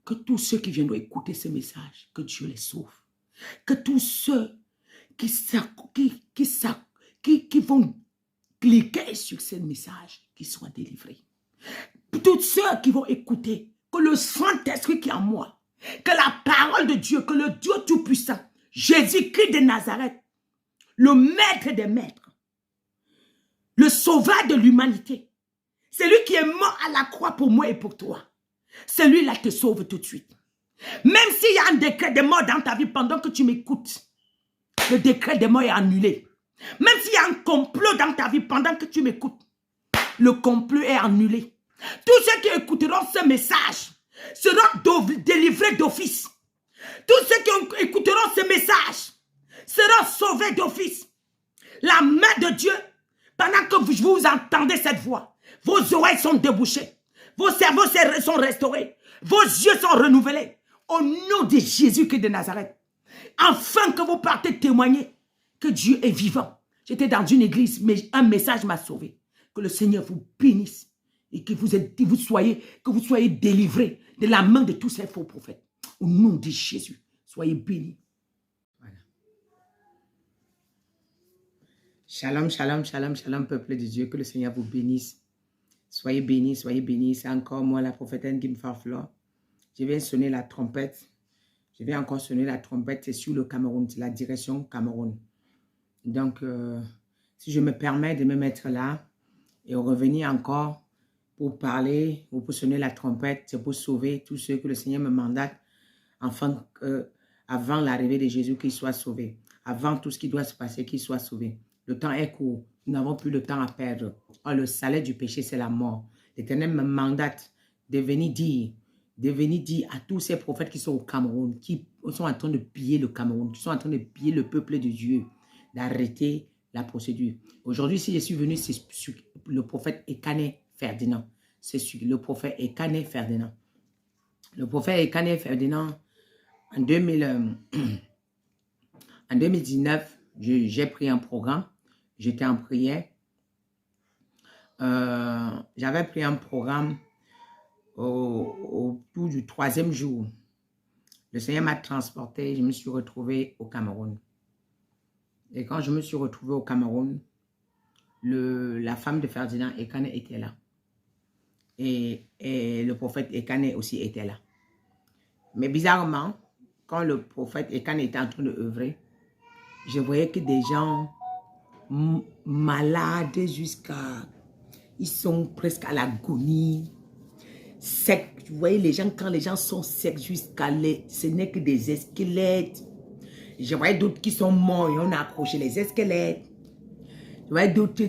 Que tous ceux qui viendront écouter ce message, que Dieu les sauve. Que tous ceux qui vont cliquer sur ce message, qu'ils soient délivrés. Tous ceux qui vont écouter, que le Saint-Esprit qui est en moi, que la parole de Dieu, que le Dieu Tout-Puissant, Jésus-Christ de Nazareth, le Maître des Maîtres, le Sauveur de l'humanité, celui qui est mort à la croix pour moi et pour toi, celui-là te sauve tout de suite. Même s'il y a un décret de mort dans ta vie pendant que tu m'écoutes, le décret de mort est annulé. Même s'il y a un complot dans ta vie pendant que tu m'écoutes, le complot est annulé. Tous ceux qui écouteront ce message seront délivrés d'office. Tous ceux qui écouteront ce message seront sauvés d'office. La main de Dieu, pendant que vous entendez cette voix, vos oreilles sont débouchées, vos cerveaux sont restaurés, vos yeux sont renouvelés. Au nom de Jésus-Christ de Nazareth, afin que vous partez témoigner que Dieu est vivant. J'étais dans une église, mais un message m'a sauvé. Que le Seigneur vous bénisse et que vous soyez délivrés de la main de tous ces faux prophètes. Au nom de Jésus, soyez bénis. Voilà. Shalom, shalom, shalom, shalom, peuple de Dieu. Que le Seigneur vous bénisse. Soyez bénis, soyez bénis. C'est encore moi, la prophétaine Kim Farflor. Je viens sonner la trompette. Je vais encore sonner la trompette. C'est sur le Cameroun, c'est la direction Cameroun. Donc, si je me permets de me mettre là et revenir encore pour parler ou pour sonner la trompette, c'est pour sauver tous ceux que le Seigneur me mandate afin avant l'arrivée de Jésus qu'ils soient sauvés. Avant tout ce qui doit se passer, qu'ils soient sauvés. Le temps est court. Nous n'avons plus de temps à perdre. Oh, le salaire du péché, c'est la mort. L'Éternel me mandate de venir dire à tous ces prophètes qui sont au Cameroun, qui sont en train de piller le Cameroun, qui sont en train de piller le peuple de Dieu, d'arrêter la procédure. Aujourd'hui, si je suis venu, c'est sur le prophète Ekane Ferdinand. C'est sur le prophète Ekane Ferdinand. Le prophète Ekane Ferdinand, en 2019, j'ai pris un programme. J'étais en prière. J'avais pris un programme au bout du 3e jour. Le Seigneur m'a transporté. Je me suis retrouvé au Cameroun. Et quand je me suis retrouvé au Cameroun, la femme de Ferdinand Ekane était là. Et le prophète Ekane aussi était là. Mais bizarrement, quand le prophète Ekane était en train de œuvrer, je voyais que des gens malades jusqu'à... Ils sont presque à l'agonie. Secs. Vous voyez les gens, quand les gens sont secs jusqu'à... Ce n'est que des squelettes. Je voyais d'autres qui sont morts et on a accroché les squelettes. Je voyais d'autres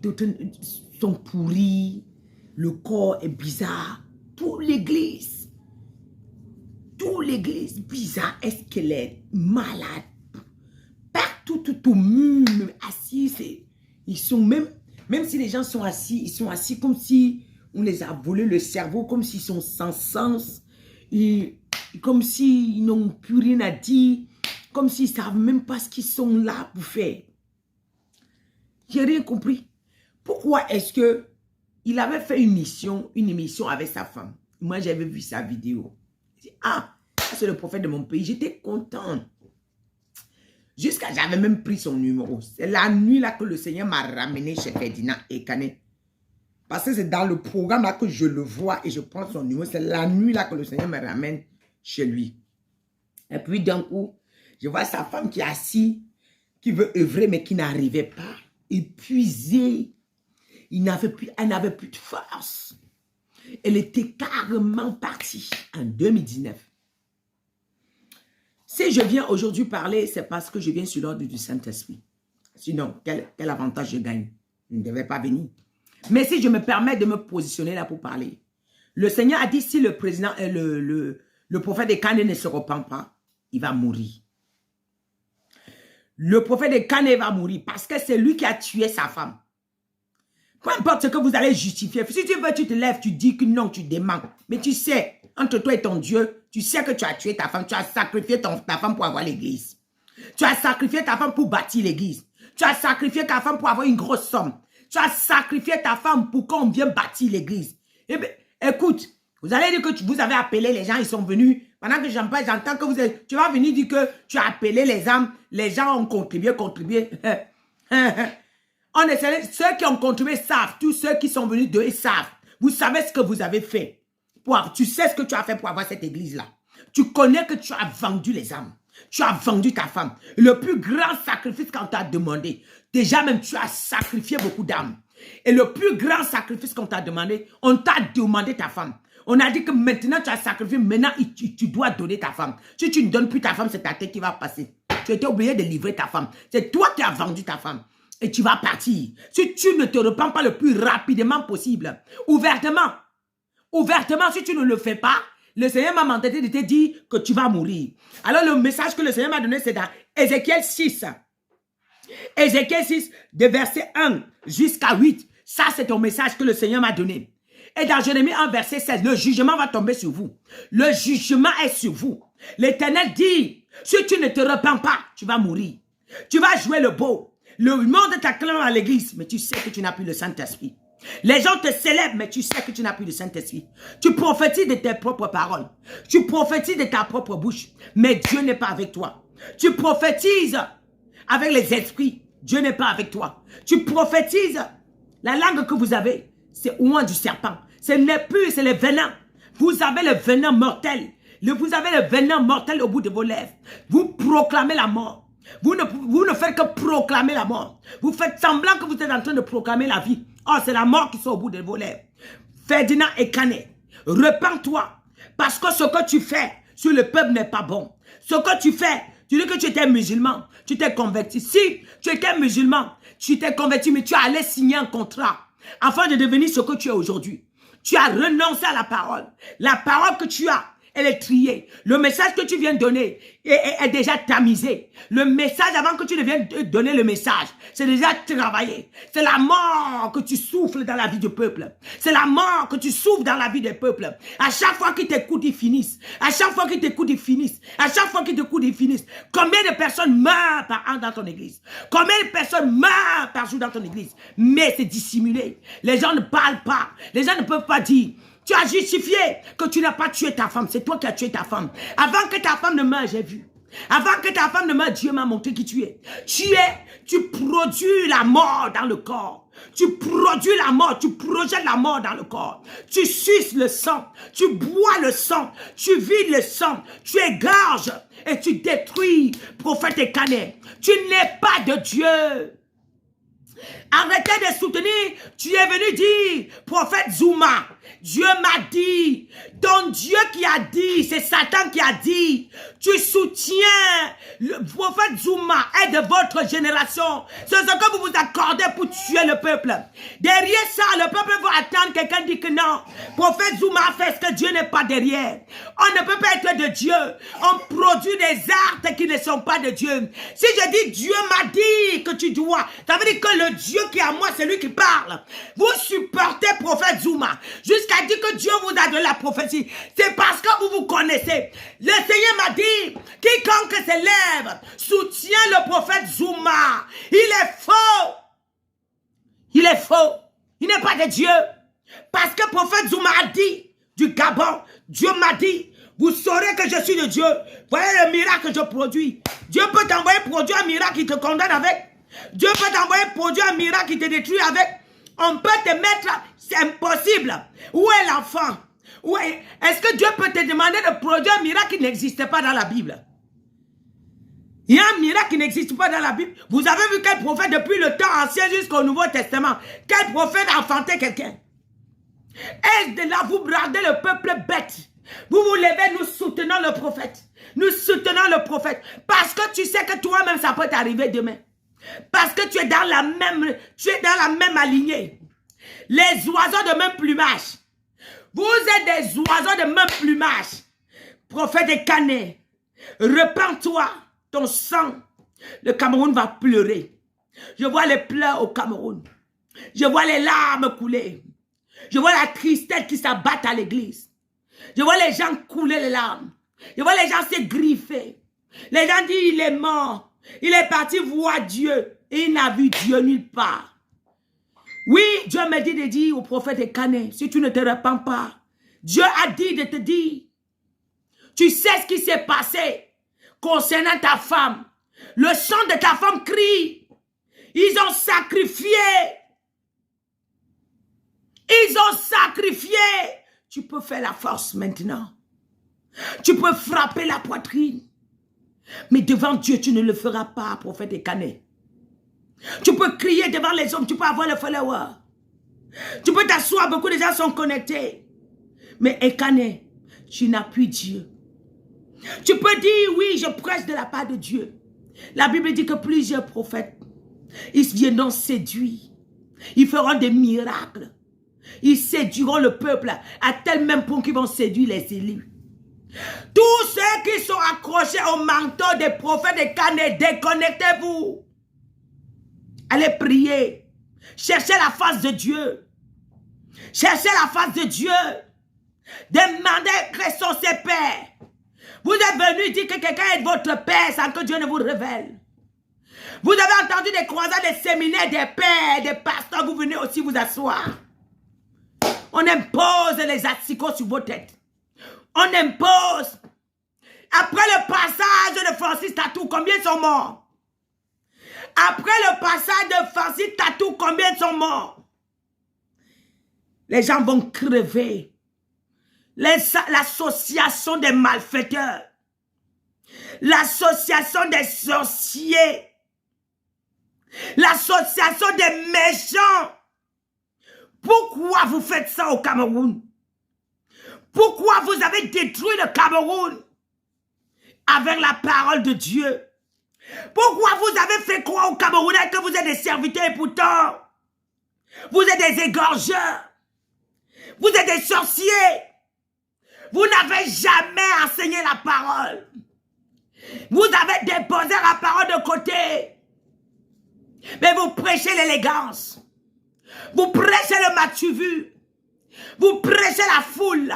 d'autres sont pourris. Le corps est bizarre. Toute l'église, bizarre, squelette, malade. Partout, tout au mur, assis. Ils sont même si les gens sont assis, ils sont assis comme si on les a volé le cerveau, comme s'ils sont sans sens, et comme s'ils n'ont plus rien à dire, comme s'ils ne savent même pas ce qu'ils sont là pour faire. J'ai rien compris. Pourquoi est-ce que il avait fait une émission avec sa femme? Moi, j'avais vu sa vidéo. J'ai dit, ah, c'est le prophète de mon pays. J'étais contente. Jusqu'à j'avais même pris son numéro. C'est la nuit là que le Seigneur m'a ramené chez Ferdinand Ekane. Parce que c'est dans le programme là que je le vois et je prends son numéro. C'est la nuit là que le Seigneur me ramène chez lui. Et puis d'un coup, je vois sa femme qui est assise, qui veut œuvrer mais qui n'arrivait pas. Épuisée. Elle n'avait plus de force. Elle était carrément partie en 2019. Si je viens aujourd'hui parler, c'est parce que je viens sur l'ordre du Saint-Esprit. Sinon, quel avantage je gagne? Je ne devais pas venir. Mais si je me permets de me positionner là pour parler, le Seigneur a dit si le président, le prophète Ekane ne se repent pas, il va mourir. Le prophète Ekane va mourir parce que c'est lui qui a tué sa femme. Peu importe ce que vous allez justifier. Si tu veux, tu te lèves, tu dis que non, tu démens. Mais tu sais, entre toi et ton Dieu, tu sais que tu as tué ta femme. Tu as sacrifié ta femme pour avoir l'église. Tu as sacrifié ta femme pour bâtir l'église. Tu as sacrifié ta femme pour avoir une grosse somme. Tu as sacrifié ta femme pour qu'on vienne bâtir l'église. Eh bien, écoute, Vous allez dire que vous avez appelé les gens, ils sont venus. Pendant que j'entends que tu vas venir dire que tu as appelé les âmes, les gens ont contribué. Ceux qui ont contribué savent, tous ceux qui sont venus d'eux savent. Vous savez ce que vous avez fait. Tu sais ce que tu as fait pour avoir cette église-là. Tu connais que tu as vendu les âmes. Tu as vendu ta femme. Le plus grand sacrifice qu'on t'a demandé, déjà même tu as sacrifié beaucoup d'âmes. Et le plus grand sacrifice qu'on t'a demandé, on t'a demandé ta femme. On a dit que maintenant tu as sacrifié, maintenant tu dois donner ta femme. Si tu ne donnes plus ta femme, c'est ta tête qui va passer. Tu étais obligé de livrer ta femme. C'est toi qui as vendu ta femme. Et tu vas partir. Si tu ne te repens pas le plus rapidement possible, ouvertement, si tu ne le fais pas, le Seigneur m'a mandaté de te dire que tu vas mourir. Alors le message que le Seigneur m'a donné, c'est dans Ézéchiel 6. Ézéchiel 6, de verset 1 jusqu'à 8. Ça, c'est ton message que le Seigneur m'a donné. Et dans Jérémie 1, verset 16, le jugement va tomber sur vous. Le jugement est sur vous. L'Éternel dit, si tu ne te repens pas, tu vas mourir. Tu vas jouer le beau. Le monde t'acclame à l'église, mais tu sais que tu n'as plus le Saint-Esprit. Les gens te célèbrent, mais tu sais que tu n'as plus le Saint-Esprit. Tu prophétises de tes propres paroles. Tu prophétises de ta propre bouche, mais Dieu n'est pas avec toi. Tu prophétises avec les esprits, Dieu n'est pas avec toi. Tu prophétises, la langue que vous avez, c'est ouin du serpent. Ce n'est plus, c'est le venin. Vous avez le venin mortel. Vous avez le venin mortel au bout de vos lèvres. Vous proclamez la mort. Vous ne faites que proclamer la mort. Vous faites semblant que vous êtes en train de proclamer la vie. Oh, c'est la mort qui sont au bout de vos lèvres. Ferdinand et Canet, repens-toi. Parce que ce que tu fais sur le peuple n'est pas bon. Ce que tu fais, tu dis que tu étais musulman, tu t'es converti. Si tu étais musulman, tu t'es converti, mais tu allais signer un contrat afin de devenir ce que tu es aujourd'hui. Tu as renoncé à la parole. La parole que tu as, elle est triée. Le message que tu viens de donner est déjà tamisé. Le message, avant que tu ne viennes donner le message, c'est déjà travaillé. C'est la mort que tu souffles dans la vie du peuple. C'est la mort que tu souffles dans la vie des peuples. À chaque fois qu'ils t'écoutent, ils finissent. À chaque fois qu'ils t'écoutent, ils finissent. À chaque fois qu'ils t'écoutent, ils finissent. Combien de personnes meurent par an dans ton église? Combien de personnes meurent par jour dans ton église? Mais c'est dissimulé. Les gens ne parlent pas. Les gens ne peuvent pas dire. Tu as justifié que tu n'as pas tué ta femme. C'est toi qui as tué ta femme. Avant que ta femme ne meure, j'ai vu. Avant que ta femme ne meure, Dieu m'a montré qui tu es. Tu produis la mort dans le corps. Tu produis la mort, tu projettes la mort dans le corps. Tu suces le sang, tu bois le sang, tu vides le sang, tu égorges et tu détruis, prophète et Canet. Tu n'es pas de Dieu. Arrêtez de soutenir. Tu es venu dire, prophète Zouma, Dieu m'a dit, ton Dieu qui a dit, c'est Satan qui a dit, tu soutiens le prophète Zouma est de votre génération. C'est ce que vous vous accordez pour tuer le peuple. Derrière ça, le peuple va attendre quelqu'un dit que non. Prophète Zouma a fait ce que Dieu n'est pas derrière. On ne peut pas être de Dieu. On produit des actes qui ne sont pas de Dieu. Si je dis Dieu m'a dit que tu dois, ça veut dire que le Dieu qui est à moi, c'est lui qui parle. Vous supportez prophète Zouma jusqu'à dire que Dieu vous a donné la prophétie. C'est parce que vous vous connaissez. Le Seigneur m'a dit, quiconque s'élève soutient le prophète Zouma. Il est faux. Il est faux. Il n'est pas de Dieu. Parce que le prophète Zouma a dit du Gabon, Dieu m'a dit, vous saurez que je suis de Dieu. Voyez le miracle que je produis. Dieu peut t'envoyer produire un miracle qui te condamne avec. Dieu peut t'envoyer produire un miracle qui te détruit avec. On peut te mettre, c'est impossible. Où est l'enfant? Est-ce que Dieu peut te demander de produire un miracle qui n'existe pas dans la Bible? Il y a un miracle qui n'existe pas dans la Bible. Vous avez vu quel prophète depuis le temps ancien jusqu'au Nouveau Testament? Quel prophète a enfanté quelqu'un? Et de là, vous bradez le peuple bête. Vous vous levez, nous soutenons le prophète. Nous soutenons le prophète. Parce que tu sais que toi-même, ça peut t'arriver demain. Parce que tu es dans la même alignée. Les oiseaux de même plumage. Vous êtes des oiseaux de même plumage. Prophète de Canet, repens-toi, ton sang. Le Cameroun va pleurer. Je vois les pleurs au Cameroun. Je vois les larmes couler. Je vois la tristesse qui s'abatte à l'église. Je vois les gens couler les larmes. Je vois les gens se griffer. Les gens disent il est mort. Il est parti voir Dieu. Et il n'a vu Dieu nulle part. Oui, Dieu me dit de dire au prophète de Canet, si tu ne te repens pas, Dieu a dit de te dire, tu sais ce qui s'est passé concernant ta femme. Le sang de ta femme crie. Ils ont sacrifié. Ils ont sacrifié. Tu peux faire la force maintenant. Tu peux frapper la poitrine. Mais devant Dieu, tu ne le feras pas, prophète Ekane. Tu peux crier devant les hommes, tu peux avoir le follower. Tu peux t'asseoir, beaucoup de gens sont connectés. Mais Ekane, tu n'appuies Dieu. Tu peux dire, oui, je prêche de la part de Dieu. La Bible dit que plusieurs prophètes, ils viendront séduire. Ils feront des miracles. Ils séduiront le peuple à tel même point qu'ils vont séduire les élus. Tous ceux qui sont accrochés au manteau des prophètes de Ekane, déconnectez-vous. Allez prier. Cherchez la face de Dieu. Cherchez la face de Dieu. Demandez quels sont ses pères. Vous êtes venu dire que quelqu'un est votre père sans que Dieu ne vous révèle. Vous avez entendu des croisades, des séminaires, des pères, des pasteurs. Vous venez aussi vous asseoir. On impose les asticots sur vos têtes. On impose. Après le passage de Francis Tatou, combien sont morts? Après le passage de Francis Tatou, combien sont morts? Les gens vont crever. L'association des malfaiteurs. L'association des sorciers. L'association des méchants. Pourquoi vous faites ça au Cameroun? Pourquoi vous avez détruit le Cameroun avec la parole de Dieu? Pourquoi vous avez fait croire aux Camerounais que vous êtes des serviteurs et pourtant vous êtes des égorgeurs? Vous êtes des sorciers? Vous n'avez jamais enseigné la parole. Vous avez déposé la parole de côté. Mais vous prêchez l'élégance. Vous prêchez le matu-vu. Vous prêchez la foule.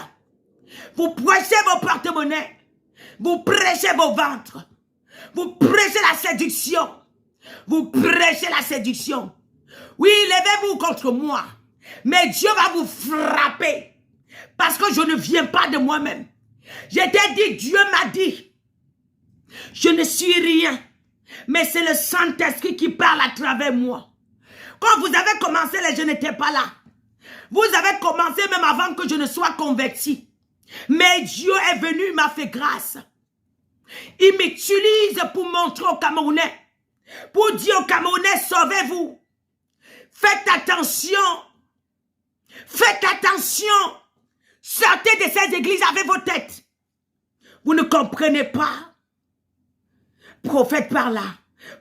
Vous prêchez vos porte-monnaies. Vous prêchez vos ventres. Vous prêchez la séduction. Vous prêchez la séduction. Oui, levez-vous contre moi. Mais Dieu va vous frapper. Parce que je ne viens pas de moi-même. Je t'ai dit, Dieu m'a dit. Je ne suis rien. Mais c'est le Saint-Esprit qui parle à travers moi. Quand vous avez commencé, je n'étais pas là. Vous avez commencé même avant que je ne sois converti. Mais Dieu est venu, il m'a fait grâce. Il m'utilise pour montrer aux Camerounais. Pour dire aux Camerounais, sauvez-vous. Faites attention. Faites attention. Sortez de ces églises avec vos têtes. Vous ne comprenez pas. Prophète par là.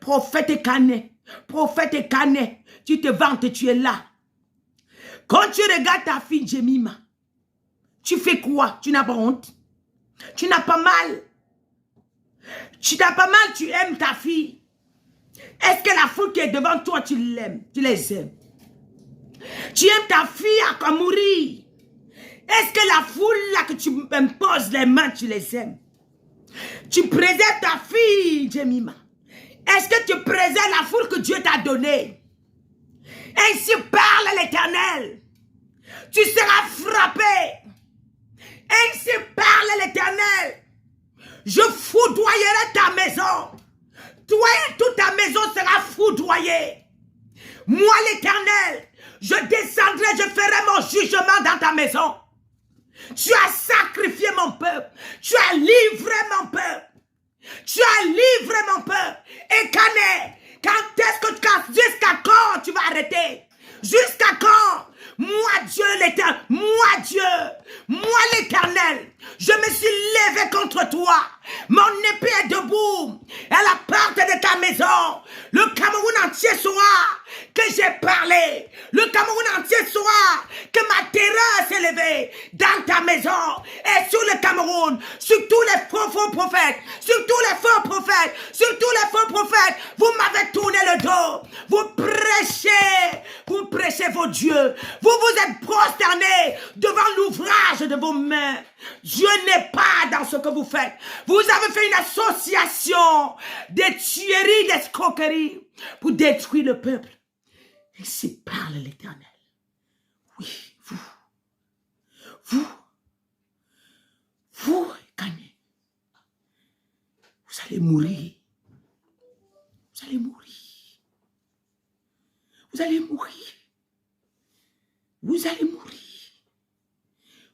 Prophète Ekane. Prophète Ekane. Tu te vantes, tu es là. Quand tu regardes ta fille Jemima, tu fais quoi? Tu n'as pas honte? Tu n'as pas mal? Tu n'as pas mal, tu aimes ta fille. Est-ce que la foule qui est devant toi, tu l'aimes? Tu les aimes? Tu aimes ta fille à mourir? Est-ce que la foule là que tu imposes les mains, tu les aimes? Tu préserves ta fille, Jemima. Est-ce que tu préserves la foule que Dieu t'a donnée? Ainsi parle l'Éternel. Tu seras frappé. Ainsi parle l'Éternel. Je foudroyerai ta maison. Toi et toute ta maison sera foudroyée. Moi l'Éternel, je descendrai, je ferai mon jugement dans ta maison. Tu as sacrifié mon peuple. Tu as livré mon peuple. Tu as livré mon peuple. Ekane, quand est-ce que jusqu'à quand tu vas arrêter? Jusqu'à quand? Moi Dieu l'Éternel, moi Dieu, moi l'Éternel, je me suis levé contre toi. Mon épée est debout à la porte de ta maison. Le Cameroun entier saura que j'ai parlé. Le Cameroun entier saura que ma terreur s'est levée dans ta maison et sur le Cameroun, sur tous les faux prophètes, sur tous les faux prophètes, sur tous les faux prophètes. Vous m'avez tourné le dos. Vous prêchez vos dieux. Vous vous êtes prosternés devant l'ouvrage de vos mains. Dieu n'est pas dans ce que vous faites. Vous avez fait une association de tueries, d'escroqueries pour détruire le peuple. Ainsi parle l'Éternel. Oui, vous, Vous, Ekane, vous allez mourir. Vous allez mourir. Vous allez mourir. Vous allez mourir.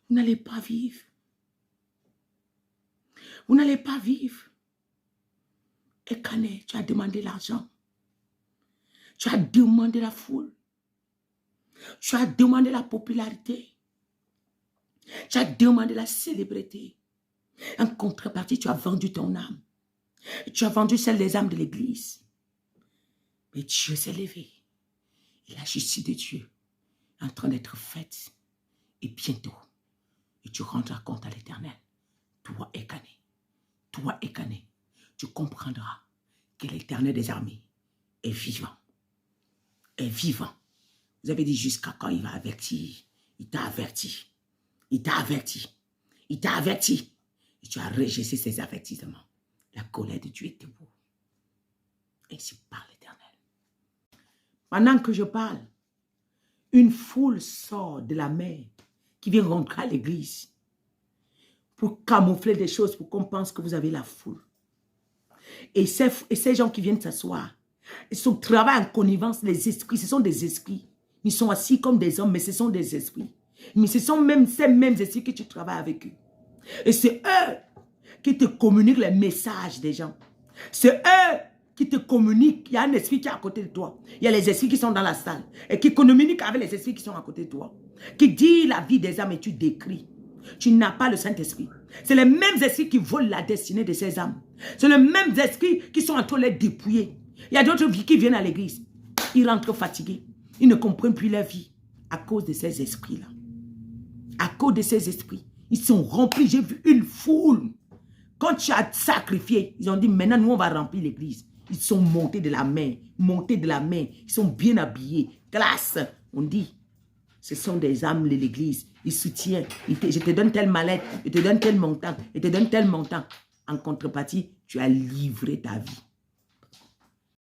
Vous n'allez pas vivre. Vous n'allez pas vivre. Ekane, tu as demandé l'argent. Tu as demandé la foule. Tu as demandé la popularité. Tu as demandé la célébrité. En contrepartie, tu as vendu ton âme. Tu as vendu celle des âmes de l'église. Mais Dieu s'est levé. Et la justice de Dieu est en train d'être faite. Et bientôt, et tu rendras compte à l'Éternel. Toi, Ekane, tu comprendras que l'Éternel des armées est vivant. Est vivant. Vous avez dit jusqu'à quand il va avertir. Il t'a averti. Il t'a averti. Il t'a averti. Et tu as rejeté ces avertissements. La colère de Dieu est debout. Ainsi parle l'Éternel. Pendant que je parle, une foule sort de la mer qui vient rentrer à l'église pour camoufler des choses, pour qu'on pense que vous avez la foule. Et ces gens qui viennent s'asseoir, ils travaillent en connivence, les esprits, ce sont des esprits. Ils sont assis comme des hommes, mais ce sont des esprits. Mais ce sont même ces mêmes esprits que tu travailles avec eux. Et c'est eux qui te communiquent les messages des gens. C'est eux qui te communiquent. Il y a un esprit qui est à côté de toi. Il y a les esprits qui sont dans la salle et qui communiquent avec les esprits qui sont à côté de toi. Qui dit la vie des âmes et tu décris. Tu n'as pas le Saint-Esprit. C'est les mêmes esprits qui volent la destinée de ces âmes. C'est les mêmes esprits qui sont en train de les dépouiller. Il y a d'autres qui viennent à l'église. Ils rentrent fatigués. Ils ne comprennent plus leur vie à cause de ces esprits-là. À cause de ces esprits. Ils sont remplis. J'ai vu une foule. Quand tu as sacrifié, ils ont dit maintenant nous on va remplir l'église. Ils sont montés de la main. Montés de la main. Ils sont bien habillés. Classe. On dit. Ce sont des âmes de l'église. Ils soutiennent. Je te donne telle mallette. Je te donne tel montant. Je te donne tel montant. En contrepartie, tu as livré ta vie.